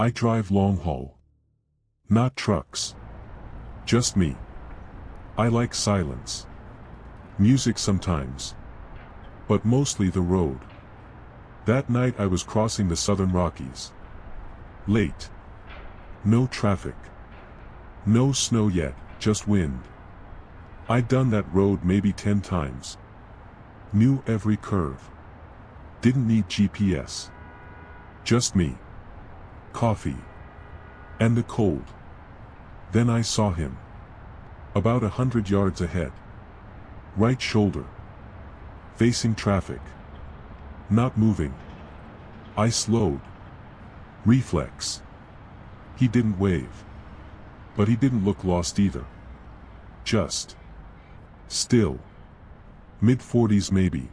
I drive long haul. Not trucks. Just me. I like silence. Music sometimes. But mostly the road. That night I was crossing the Southern Rockies. Late. No traffic. No snow yet, just wind. I'd done that road maybe 10 times. Knew every curve. Didn't need GPS. Just me. Coffee. And the cold. Then I saw him. About 100 yards ahead. Right shoulder. Facing traffic. Not moving. I slowed. Reflex. He didn't wave. But he didn't look lost either. Just. Still. Mid-40s maybe.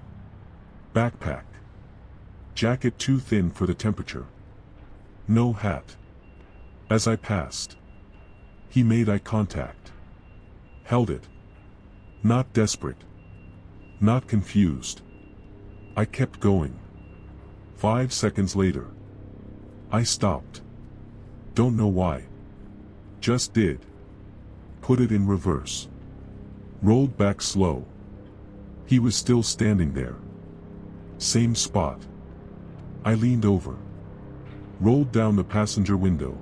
Backpack. Jacket too thin for the temperature. No hat. As I passed. He made eye contact. Held it. Not desperate. Not confused. I kept going. 5 seconds later. I stopped. Don't know why. Just did. Put it in reverse. Rolled back slow. He was still standing there. Same spot. I leaned over. Rolled down the passenger window.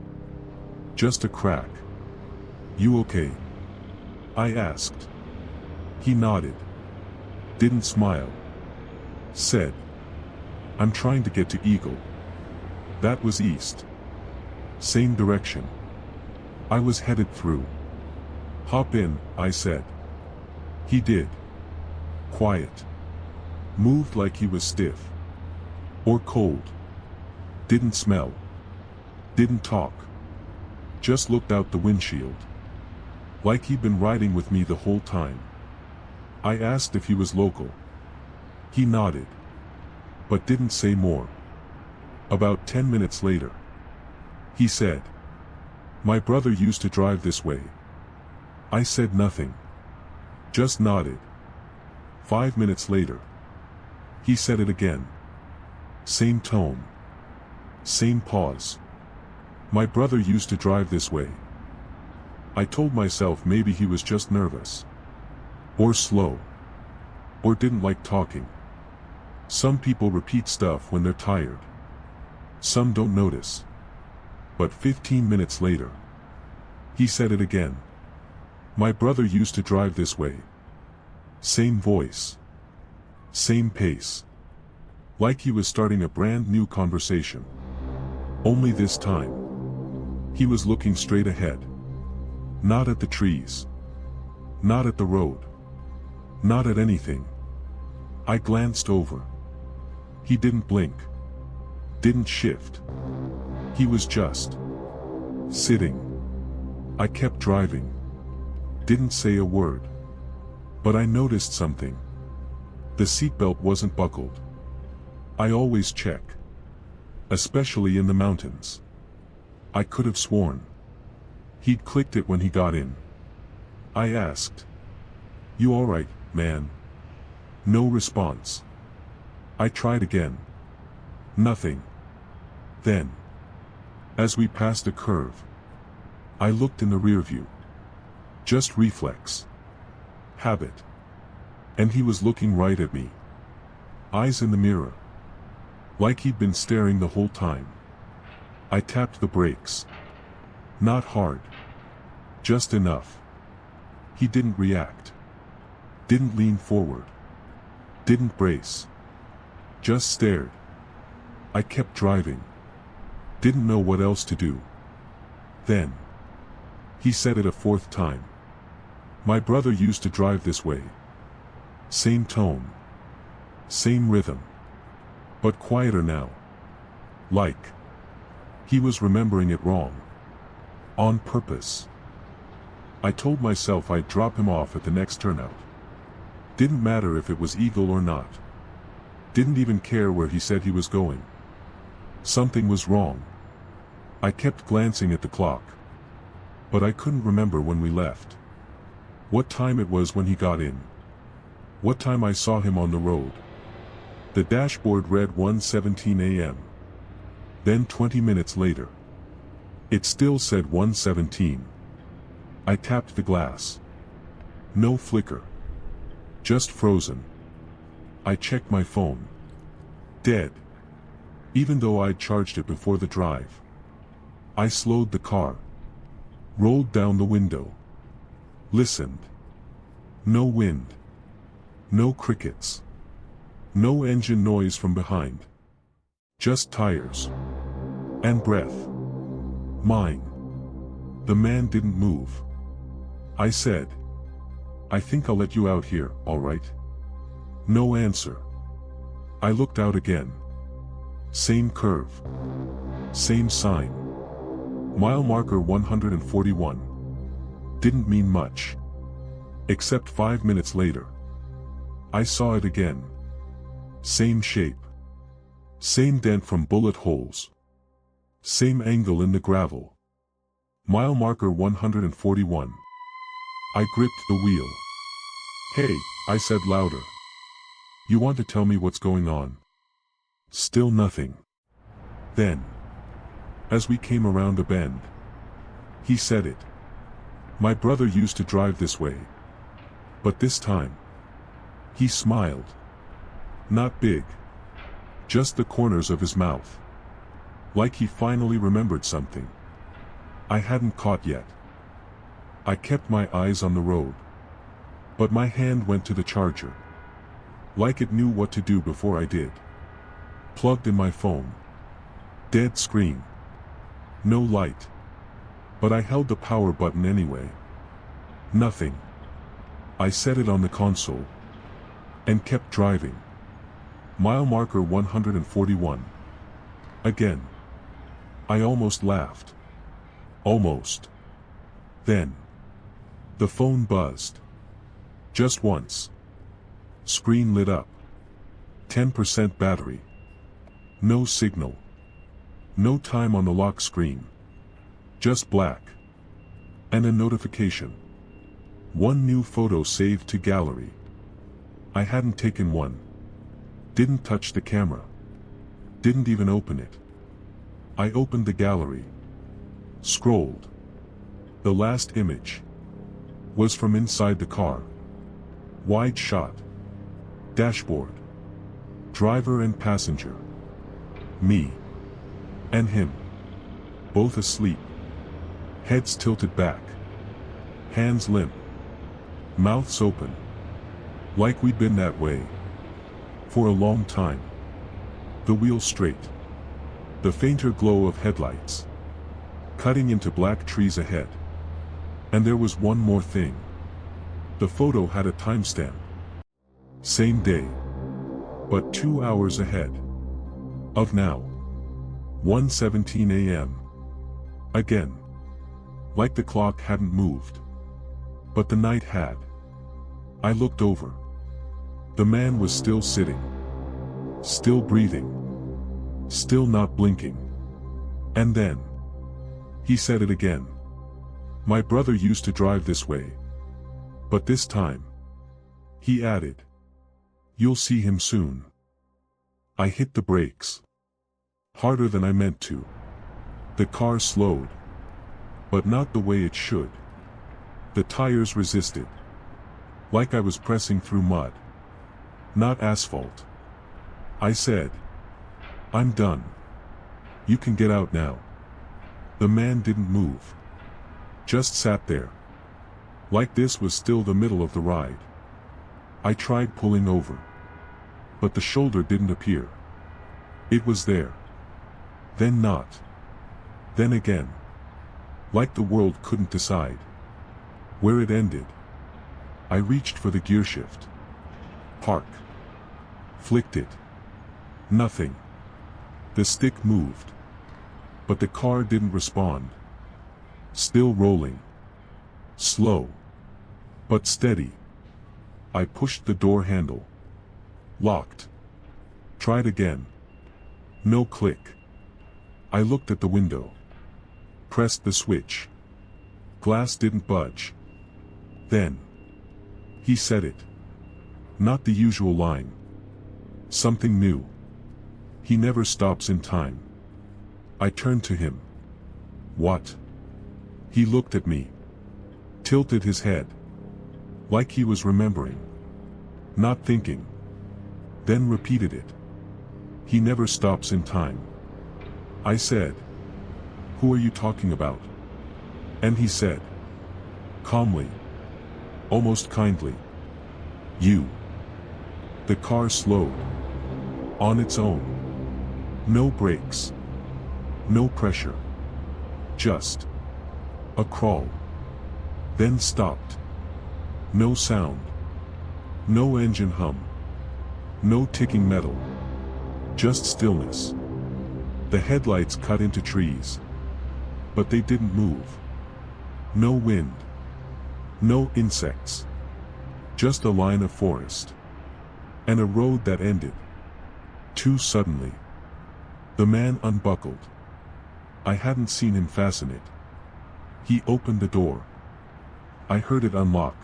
Just a crack. You okay? I asked. He nodded. Didn't smile. Said. I'm trying to get to Eagle. That was east. Same direction. I was headed through. Hop in, I said. He did. Quiet. Moved like he was stiff. Or cold. Didn't smell. Didn't talk. Just looked out the windshield. Like he'd been riding with me the whole time. I asked if he was local. He nodded. But didn't say more. About 10 minutes later. He said. My brother used to drive this way. I said nothing. Just nodded. 5 minutes later. He said it again. Same tone. Same pause. My brother used to drive this way. I told myself maybe he was just nervous. Or slow. Or didn't like talking. Some people repeat stuff when they're tired. Some don't notice. But 15 minutes later. He said it again. My brother used to drive this way. Same voice. Same pace. Like he was starting a brand new conversation. Only this time. He was looking straight ahead. Not at the trees. Not at the road. Not at anything. I glanced over. He didn't blink. Didn't shift. He was just sitting. I kept driving. Didn't say a word. But I noticed something. The seatbelt wasn't buckled. I always check. Especially in the mountains. I could have sworn he'd clicked it when he got in. I asked. You alright, man? No response. I tried again. Nothing. Then. As we passed a curve. I looked in the rear view. Just reflex. Habit. And he was looking right at me. Eyes in the mirror. Like he'd been staring the whole time. I tapped the brakes. Not hard. Just enough. He didn't react. Didn't lean forward. Didn't brace. Just stared. I kept driving. Didn't know what else to do. Then. He said it a fourth time. My brother used to drive this way. Same tone. Same rhythm. But quieter now. Like. He was remembering it wrong. On purpose. I told myself I'd drop him off at the next turnout. Didn't matter if it was Eagle or not. Didn't even care where he said he was going. Something was wrong. I kept glancing at the clock. But I couldn't remember when we left. What time it was when he got in. What time I saw him on the road. The dashboard read 1:17 a.m. Then 20 minutes later. It still said 117. I tapped the glass. No flicker. Just frozen. I checked my phone. Dead. Even though I'd charged it before the drive. I slowed the car. Rolled down the window. Listened. No wind. No crickets. No engine noise from behind. Just tires. And breath. Mine. The man didn't move. I said, "I think I'll let you out here, all right?" No answer. I looked out again. Same curve. Same sign. Mile marker 141. Didn't mean much. Except 5 minutes later. I saw it again. Same shape. Same dent from bullet holes. Same angle in the gravel. Mile marker 141. I gripped the wheel. "Hey," I said louder. "You want to tell me what's going on?" Still nothing. Then, as we came around a bend, he said it. "My brother used to drive this way. But this time." He smiled. Not big. Just the corners of his mouth. Like he finally remembered something I hadn't caught yet. I kept my eyes on the road. But my hand went to the charger. Like it knew what to do before I did. Plugged in my phone. Dead screen. No light. But I held the power button anyway. Nothing. I set it on the console. And kept driving. Mile marker 141. Again. I almost laughed. Almost. Then. The phone buzzed. Just once. Screen lit up. 10% battery. No signal. No time on the lock screen. Just black. And a notification. One new photo saved to gallery. I hadn't taken one. Didn't touch the camera. Didn't even open it. I opened the gallery. Scrolled. The last image was from inside the car. Wide shot. Dashboard. Driver and passenger. Me. And him. Both asleep. Heads tilted back. Hands limp. Mouths open. Like we'd been that way. For a long time. The wheel straight. The fainter glow of headlights. Cutting into black trees ahead. And there was one more thing. The photo had a timestamp. Same day. But 2 hours ahead. Of now. 1:17 a.m. Again. Like the clock hadn't moved. But the night had. I looked over. The man was still sitting. Still breathing. Still not blinking. And then. He said it again. "My brother used to drive this way. But this time." He added. "You'll see him soon." I hit the brakes. Harder than I meant to. The car slowed. But not the way it should. The tires resisted. Like I was pressing through mud. Not asphalt. I said, "I'm done. You can get out now." The man didn't move. Just sat there. Like this was still the middle of the ride. I tried pulling over. But the shoulder didn't appear. It was there. Then not. Then again. Like the world couldn't decide where it ended. I reached for the gear shift. Park. Flicked it. Nothing. The stick moved. But the car didn't respond. Still rolling. Slow. But steady. I pushed the door handle. Locked. Tried again. No click. I looked at the window. Pressed the switch. Glass didn't budge. Then. He said it. Not the usual line. Something new. He never stops in time. I turned to him. What? He looked at me. Tilted his head. Like he was remembering. Not thinking. Then repeated it. He never stops in time. I said. Who are you talking about? And he said. Calmly. Almost kindly. You. The car slowed. On its own. No brakes. No pressure. Just. A crawl. Then stopped. No sound. No engine hum. No ticking metal. Just stillness. The headlights cut into trees. But they didn't move. No wind. No insects. Just a line of forest. And a road that ended. Too suddenly. The man unbuckled. I hadn't seen him fasten it. He opened the door. I heard it unlock.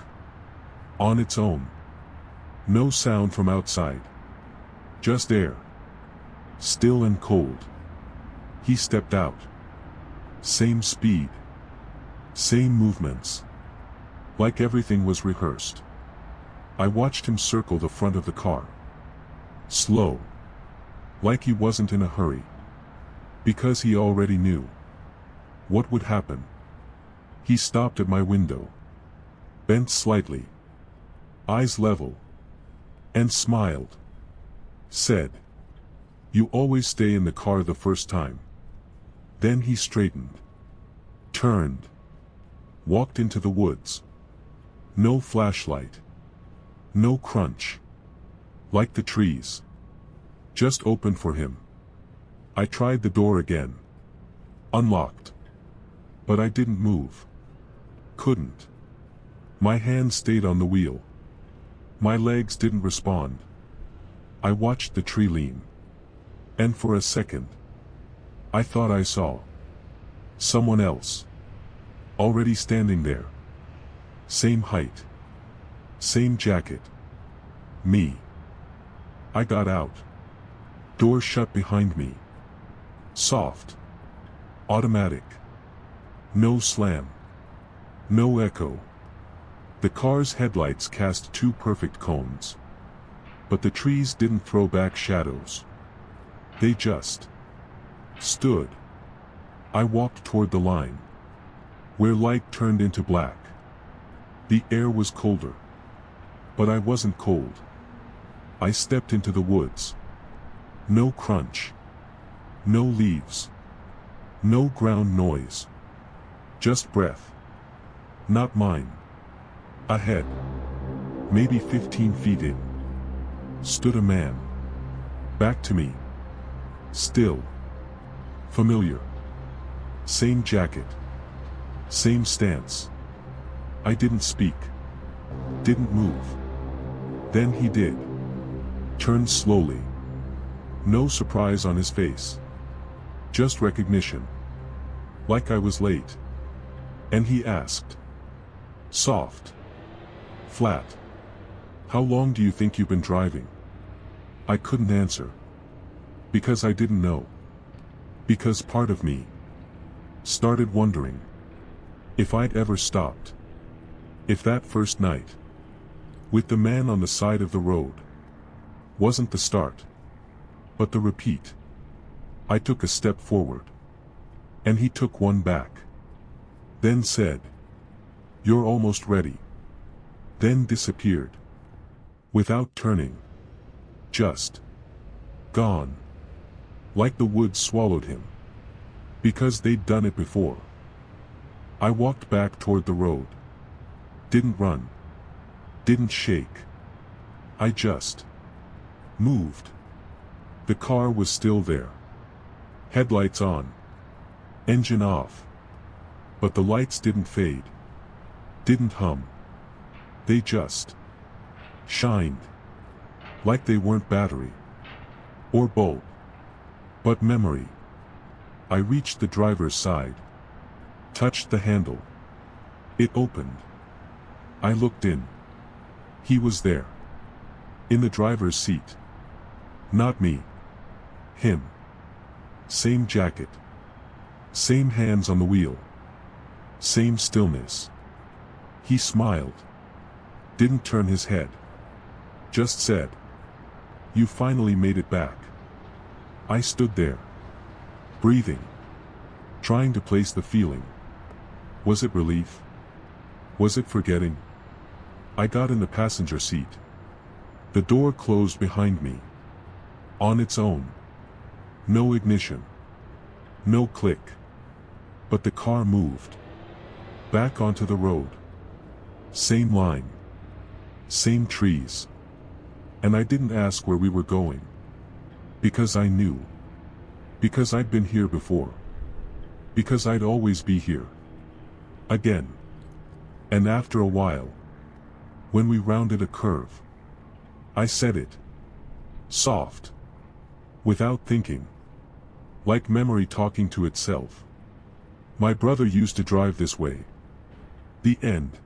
On its own. No sound from outside. Just air. Still and cold. He stepped out. Same speed. Same movements. Like everything was rehearsed. I watched him circle the front of the car. Slow. Like he wasn't in a hurry. Because he already knew. What would happen? He stopped at my window. Bent slightly. Eyes level. And smiled. Said. You always stay in the car the first time. Then he straightened. Turned. Walked into the woods. No flashlight. No crunch. Like the trees. Just open for him. I tried the door again. Unlocked. But I didn't move. Couldn't. My hands stayed on the wheel. My legs didn't respond. I watched the tree lean. And for a second, I thought I saw someone else. Already standing there. Same height. Same jacket. Me. I got out. Door shut behind me. Soft. Automatic. No slam. No echo. The car's headlights cast two perfect cones. But the trees didn't throw back shadows. They just stood. I walked toward the line. Where light turned into black. The air was colder. But I wasn't cold. I stepped into the woods. No crunch. No leaves. No ground noise. Just breath. Not mine. Ahead. Maybe 15 feet in. Stood a man. Back to me. Still. Familiar. Same jacket. Same stance. I didn't speak. Didn't move. Then he did. Turned slowly. No surprise on his face. Just recognition. Like I was late. And he asked. Soft. Flat. How long do you think you've been driving? I couldn't answer. Because I didn't know. Because part of me started wondering if I'd ever stopped. If that first night, with the man on the side of the road, wasn't the start, but the repeat. I took a step forward. And he took one back. Then said, "You're almost ready." Then disappeared. Without turning. Just gone. Like the woods swallowed him. Because they'd done it before. I walked back toward the road. Didn't run. Didn't shake. I just moved. The car was still there. Headlights on. Engine off. But the lights didn't fade. Didn't hum. They just shined. Like they weren't battery. Or bulb. But memory. I reached the driver's side. Touched the handle. It opened. I looked in. He was there. In the driver's seat. Not me. Him. Same jacket. Same hands on the wheel. Same stillness. He smiled. Didn't turn his head. Just said, "You finally made it back." I stood there. Breathing. Trying to place the feeling. Was it relief? Was it forgetting? I got in the passenger seat. The door closed behind me. On its own. No ignition. No click. But the car moved. Back onto the road. Same line. Same trees. And I didn't ask where we were going. Because I knew. Because I'd been here before. Because I'd always be here. Again. And after a while, when we rounded a curve, I said it. Soft. Without thinking. Like memory talking to itself. "My brother used to drive this way." The end.